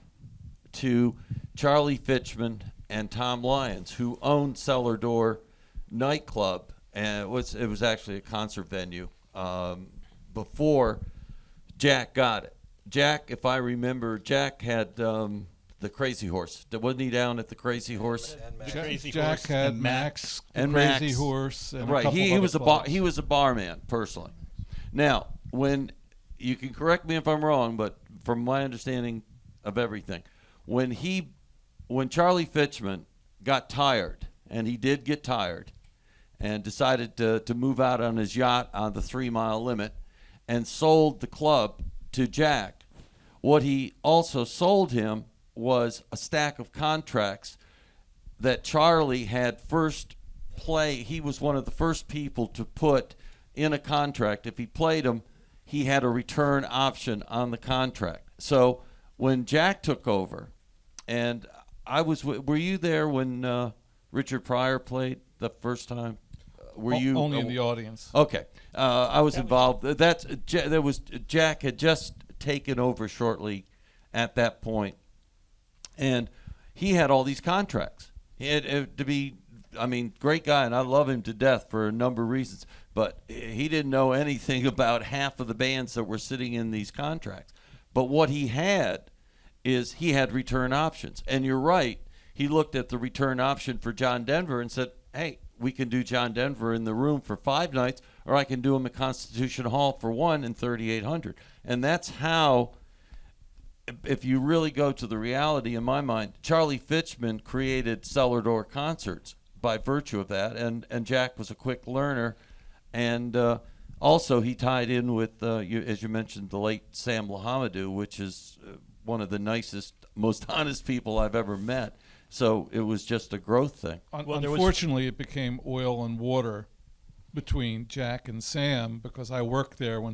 to Charlie Fitchman and Tom Lyons, who owned Cellar Door nightclub, and it was actually a concert venue before Jack got it. Jack, if I remember, Jack had the Crazy Horse. Wasn't he down at the Crazy Horse? Jack had Max, and Crazy Max. Horse, and Right. a couple He of was other he was a barman personally. Now, when you can correct me if I'm wrong, but from my understanding of everything, when Charlie Fitchman got tired, and he did get tired, and decided to move out on his yacht on the 3-mile limit, and sold the club to Jack, what he also sold him was a stack of contracts that Charlie had first play. He was one of the first people to put in a contract. If he played them, he had a return option on the contract. So when Jack took over, and were you there when Richard Pryor played the first time? Were you only in the audience? Okay, I was involved. Jack had just taken over shortly at that point, and he had all these contracts. He had to be, great guy, and I love him to death for a number of reasons, but he didn't know anything about half of the bands that were sitting in these contracts. But what he had is he had return options, and you're right. He looked at the return option for John Denver and said, hey, we can do John Denver in the Room for 5 nights, or I can do him at Constitution Hall for 1 and 3,800. And that's how, if you really go to the reality, in my mind, Charlie Fitchman created Cellar Door concerts by virtue of that, and Jack was a quick learner. And also he tied in with, as you mentioned, the late Sam Lahamadou, which is one of the nicest, most honest people I've ever met. So it was just a growth thing. Unfortunately, it became oil and water between Jack and Sam, because I worked there when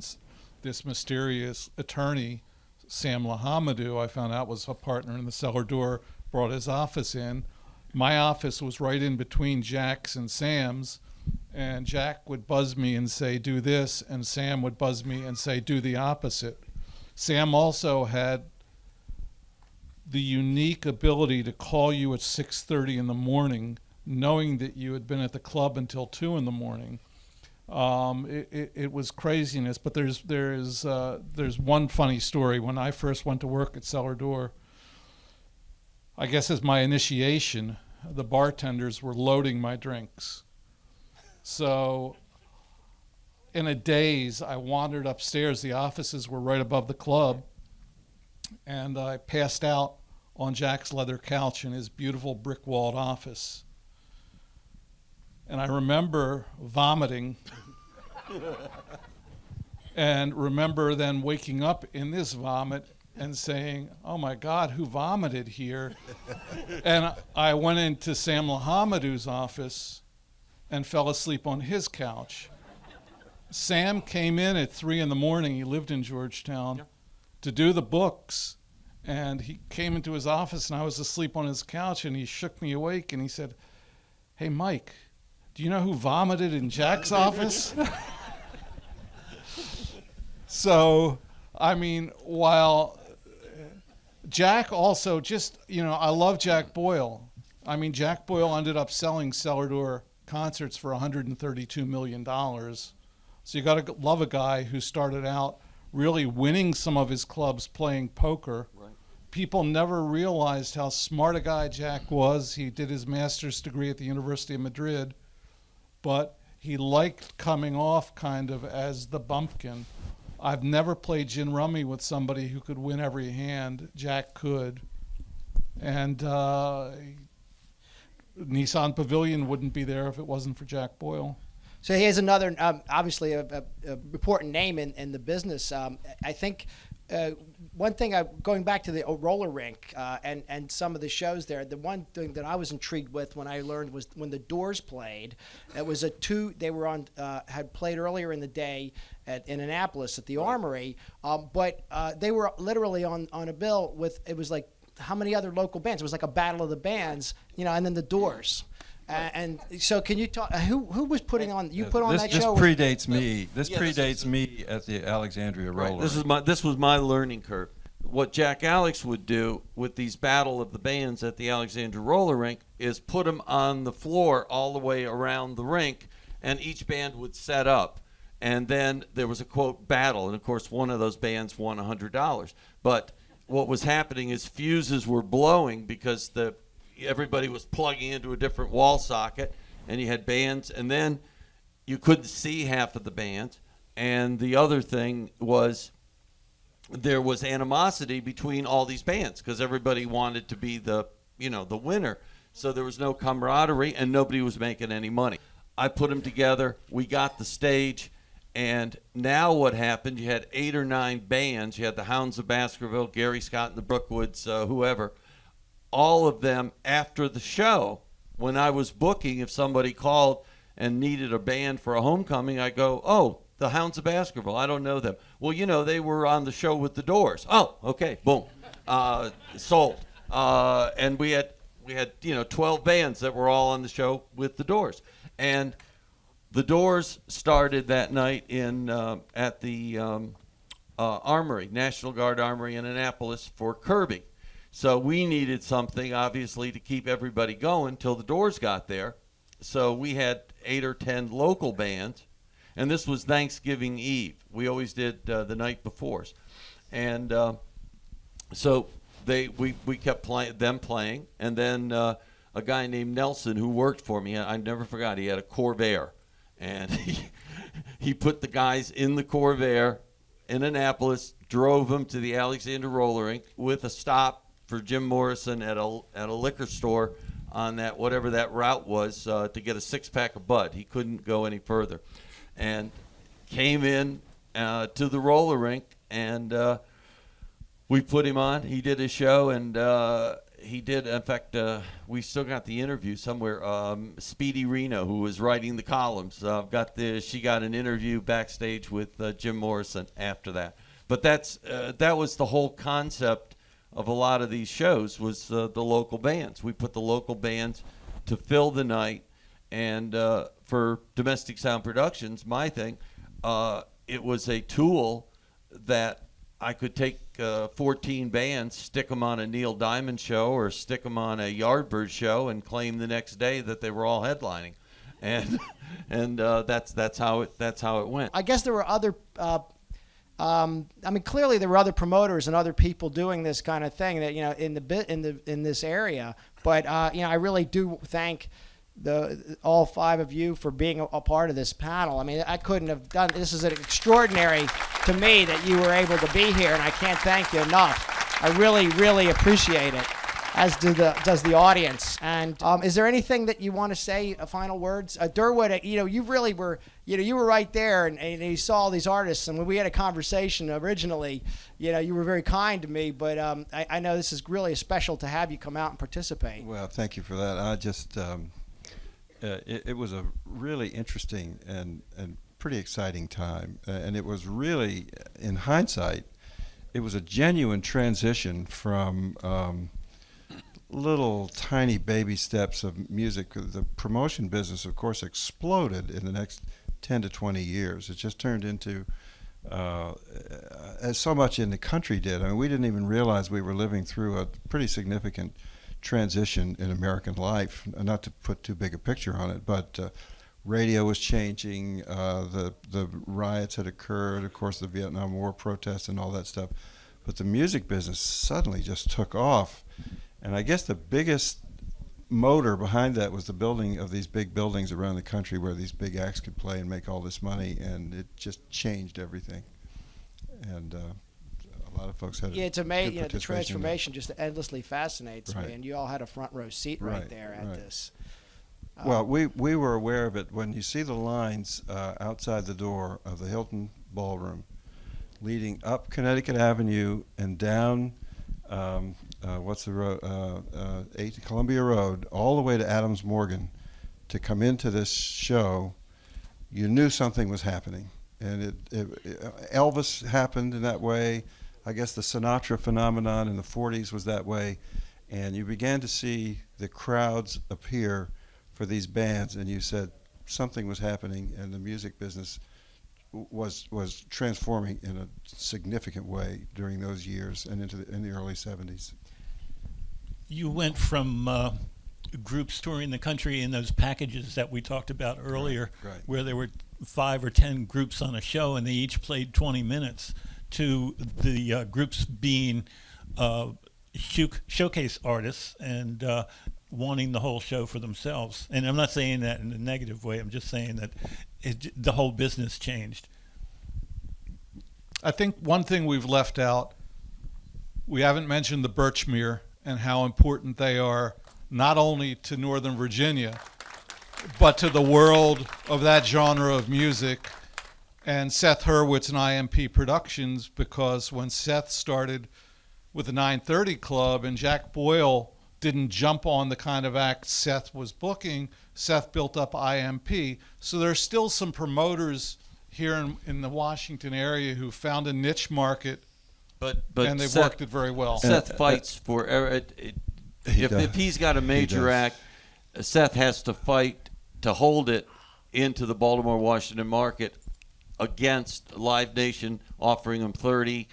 this mysterious attorney, Sam Lahamadou, I found out was a partner in the Cellar Door, brought his office in. My office was right in between Jack's and Sam's, and Jack would buzz me and say, do this, and Sam would buzz me and say, do the opposite. Sam also had the unique ability to call you at 6:30 in the morning, knowing that you had been at the club until 2 in the morning. It was craziness, but there's one funny story. When I first went to work at Cellar Door, I guess as my initiation, the bartenders were loading my drinks. So in a daze, I wandered upstairs. The offices were right above the club, and I passed out on Jack's leather couch in his beautiful brick-walled office. And I remember vomiting and remember then waking up in this vomit and saying, oh my God, who vomited here? And I went into Sam Lahamadou's office and fell asleep on his couch. Sam came in at 3 in the morning, he lived in Georgetown, to do the books. And he came into his office and I was asleep on his couch, and he shook me awake and he said, hey Mike, do you know who vomited in Jack's office? So, while Jack also just, I love Jack Boyle. I mean, Jack Boyle ended up selling Cellar Door concerts for $132 million. So you got to love a guy who started out really winning some of his clubs playing poker. Right. People never realized how smart a guy Jack was. He did his master's degree at the University of Madrid, but he liked coming off kind of as the bumpkin. I've never played gin rummy with somebody who could win every hand. Jack could. And Nissan Pavilion wouldn't be there if it wasn't for Jack Boyle. So he has another, obviously, a important name in the business. I think one thing, going back to the roller rink and some of the shows there, the one thing that I was intrigued with when I learned was when the Doors played. It was they were on, had played earlier in the day in Annapolis at the Armory, but they were literally on a bill with, it was like, how many other local bands? It was like a battle of the bands, and then the Doors. And so, can you talk? Who was putting on? You put on that show. This predates me. This predates me at the Alexandria Roller. This was my learning curve. What Jack Alex would do with these battle of the bands at the Alexandria Roller Rink is put them on the floor all the way around the rink, and each band would set up. And then there was a, quote, battle. And, of course, one of those bands won $100. But what was happening is fuses were blowing because everybody was plugging into a different wall socket, and you had bands, and then you couldn't see half of the bands. And the other thing was there was animosity between all these bands because everybody wanted to be the winner. So there was no camaraderie, and nobody was making any money. I put them together. We got the stage, and now what happened, you had 8 or 9 bands. You had the Hounds of Baskerville, Gary Scott and the Brookwoods, whoever. All of them after the show, when I was booking, if somebody called and needed a band for a homecoming, I go, oh, the Hounds of Baskerville, I don't know them. Well, they were on the show with the Doors. Oh, okay, boom, sold. And we had 12 bands that were all on the show with the Doors. And the Doors started that night at the Armory, National Guard Armory in Annapolis for Kirby. So we needed something, obviously, to keep everybody going till the Doors got there. So we had 8 or 10 local bands, and this was Thanksgiving Eve. We always did the night before. And so we kept playing, and then a guy named Nelson who worked for me, I never forgot, he had a Corvair. And he put the guys in the Corvair in Annapolis, drove them to the Alexander Roller Rink with a stop for Jim Morrison at a liquor store on that, whatever that route was, to get a 6-pack of Bud. He couldn't go any further. And came in to the roller rink, and we put him on. He did his show, and he did, in fact, we still got the interview somewhere. Speedy Reno, who was writing the columns, she got an interview backstage with Jim Morrison after that. But that was the whole concept of a lot of these shows was the local bands. We put the local bands to fill the night, and for Domestic Sound Productions, my thing, it was a tool that I could take 14 bands, stick them on a Neil Diamond show or stick them on a Yardbird show, and claim the next day that they were all headlining, and that's how it went. I guess there were other. Clearly there were other promoters and other people doing this kind of thing that in this area. But I really do thank all 5 of you for being a part of this panel. I mean, I couldn't have done this. Is extraordinary to me that you were able to be here, and I can't thank you enough. I really, really appreciate it, as does the audience. And is there anything that you want to say, final words? Durwood, you really were, you were right there, and you saw all these artists. And when we had a conversation originally, you were very kind to me. But I know this is really special to have you come out and participate. Well, thank you for that. I just, it was a really interesting and pretty exciting time. And it was really, in hindsight, it was a genuine transition from little tiny baby steps of music. The promotion business, of course, exploded in the next 10 to 20 years. It just turned into as so much in the country did. I mean, we didn't even realize we were living through a pretty significant transition in American life. Not to put too big a picture on it, but radio was changing. The riots had occurred, of course, the Vietnam War protests and all that stuff. But the music business suddenly just took off. And I guess the biggest motor behind that was the building of these big buildings around the country where these big acts could play and make all this money, and it just changed everything. And a lot of folks had it's good amazing. The participation in that. transformation just endlessly fascinates Right. me, and you all had a front row seat right there at this. Well, we were aware of it when you see the lines outside the door of the Hilton Ballroom leading up Connecticut Avenue and down what's the road, 8 Columbia Road, all the way to Adams Morgan to come into this show. You knew something was happening, and Elvis happened in that way. I guess the Sinatra phenomenon in the 40s was that way, and you began to see the crowds appear for these bands, and you said something was happening, and the music business was transforming in a significant way during those years and in the early 70s. You went from groups touring the country in those packages that we talked about earlier, Right. where there were 5 or 10 groups on a show and they each played 20 minutes, to the groups being showcase artists and wanting the whole show for themselves. And I'm not saying that in a negative way. I'm just saying that the whole business changed. I think one thing we've left out, we haven't mentioned the Birchmere and how important they are, not only to Northern Virginia, but to the world of that genre of music. And Seth Hurwitz and IMP Productions, because when Seth started with the 930 Club and Jack Boyle didn't jump on the kind of act Seth was booking, Seth built up IMP. So there's still some promoters here in the Washington area who found a niche market, But and they've worked it very well. Seth fights for if he's got a major act, Seth has to fight to hold it into the Baltimore, Washington market against Live Nation offering him 30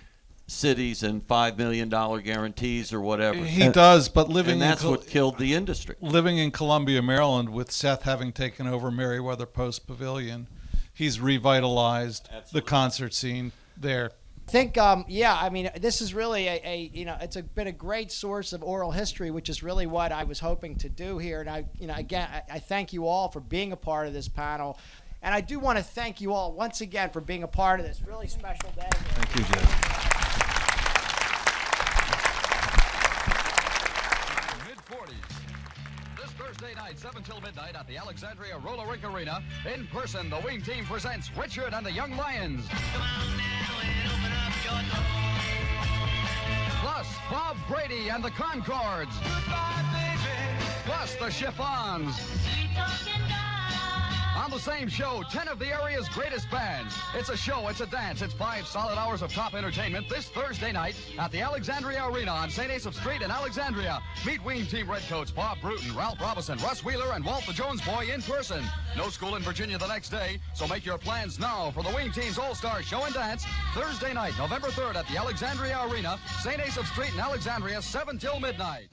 cities and $5 million guarantees or whatever. He does, but living and that's in what killed the industry. Living in Columbia, Maryland, with Seth having taken over Merriweather Post Pavilion, he's revitalized the concert scene there. I think, I mean, this is really it's been a great source of oral history, which is really what I was hoping to do here. And I thank you all for being a part of this panel. And I do want to thank you all once again for being a part of this really special day. Thank you, Jeff. This Thursday night, 7 till midnight at the Alexandria Roller Rink Arena. In person, the Wing Team presents Richard and the Young Lions. Plus, Bob Brady and the Concords. Plus, the Chiffons. On the same show, 10 of the area's greatest bands. It's a show, it's a dance, it's 5 solid hours of top entertainment this Thursday night at the Alexandria Arena on St. Asaph Street in Alexandria. Meet Wing Team Redcoats Bob Bruton, Ralph Robinson, Russ Wheeler, and Walt the Jones Boy in person. No school in Virginia the next day, so make your plans now for the Wing Team's All-Star Show and Dance Thursday night, November 3rd at the Alexandria Arena, St. Asaph Street in Alexandria, 7 till midnight.